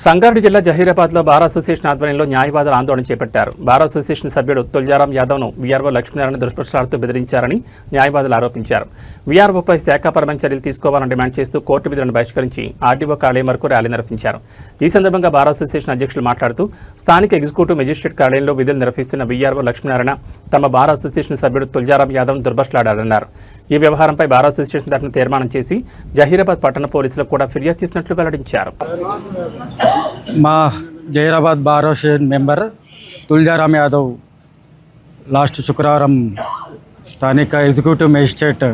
సంగారెడ్డి జిల్లా జహీరాబాద్లో bar association ఆధ్వర్యంలో న్యాయవాదుల ఆందోళన చేపట్టారు. బార్ అసోసియేషన్ సభ్యుడు తుల్జారాం యాదవ్ను వీఆర్ఓ లక్ష్మీనారాయణ దుష్ప్రచారాలతో బెదిరించారని న్యాయవాదులు ఆరోపించారు. వీఆర్ఓపై శాఖాపరమైన చర్యలు తీసుకోవాలని డిమాండ్ చేస్తూ కోర్టు విధులను బహిష్కరించి ఆర్డీఓ కార్యాలయం వరకు ర్యాలీ నిర్వహించారు. ఈ సందర్భంగా బార్ అసోసియేషన్ అధ్యక్షులు మాట్లాడుతూ స్థానిక ఎగ్జిక్యూటివ్ మెజిస్ట్రేట్ కార్యాలయంలో విధులు నిర్వహిస్తున్న వీఆర్ఓ లక్ష్మీనారాయణ తమ బార్ అసోసియేషన్ సభ్యుడు తుల్జారాం యాదవ్ను దుర్భాషలాడారన్నారు. ఈ వ్యవహారంపై బార్ అసోసియేషన్ తరఫున తీర్మానం చేసి జహీరాబాద్ పట్టణ పోలీసులకు కూడా ఫిర్యాదు చేసినట్లు వెల్లడించారు. మా Zaheerabad bar association member Tuljaram Yadav last శుక్రవారం స్థానిక ఎగ్జిక్యూటివ్ మేజిస్ట్రేట్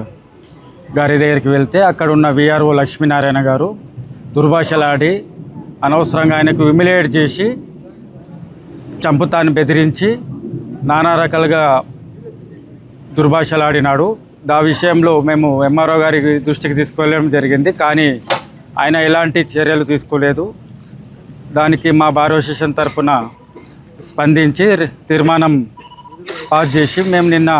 గారి దగ్గరికి వెళ్తే అక్కడ ఉన్న వీఆర్ఓ లక్ష్మీనారాయణ గారు దుర్భాషలాడి అనవసరంగా ఆయనకు హ్యూమిలియేట్ చేసి చంపుతాన్ని బెదిరించి నానా రకాలుగా దుర్భాషలాడినాడు. ఆ విషయంలో మేము ఎంఆర్ఓ గారి దృష్టికి తీసుకువెళ్ళడం జరిగింది, కానీ ఆయన ఎలాంటి చర్యలు తీసుకోలేదు. దానికి మా బార్ అసోసియేషన్ తరఫున స్పందించి తీర్మానం పాస్ చేసి మేము నిన్న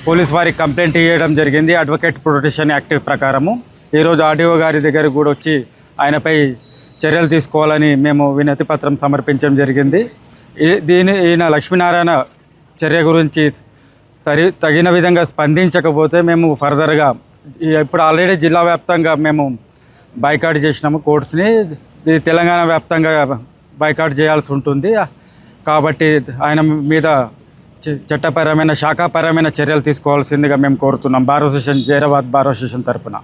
పోలీస్ వారికి కంప్లైంట్ ఇవ్వడం జరిగింది. అడ్వకేట్ ప్రొటెక్షన్ యాక్ట్ ప్రకారము ఈరోజు ఆర్డీఓ గారి దగ్గర కూడా వచ్చి ఆయనపై చర్యలు తీసుకోవాలని మేము వినతి పత్రం సమర్పించడం జరిగింది. ఈయన లక్ష్మీనారాయణ చర్య గురించి తగిన విధంగా స్పందించకపోతే మేము ఫర్దర్గా ఇప్పుడు ఆల్రెడీ జిల్లా వ్యాప్తంగా మేము బైకాట్ చేసినాము కోర్ట్స్ని. ఇది తెలంగాణ వ్యాప్తంగా బైకాట్ చేయాల్సి ఉంటుంది. కాబట్టి ఆయన మీద చట్టపరమైన శాఖాపరమైన చర్యలు తీసుకోవాల్సిందిగా మేము కోరుతున్నాం. Bar association Zaheerabad bar association తరఫున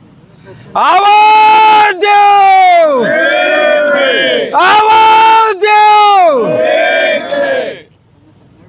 ఆవాజ్ దేవ్!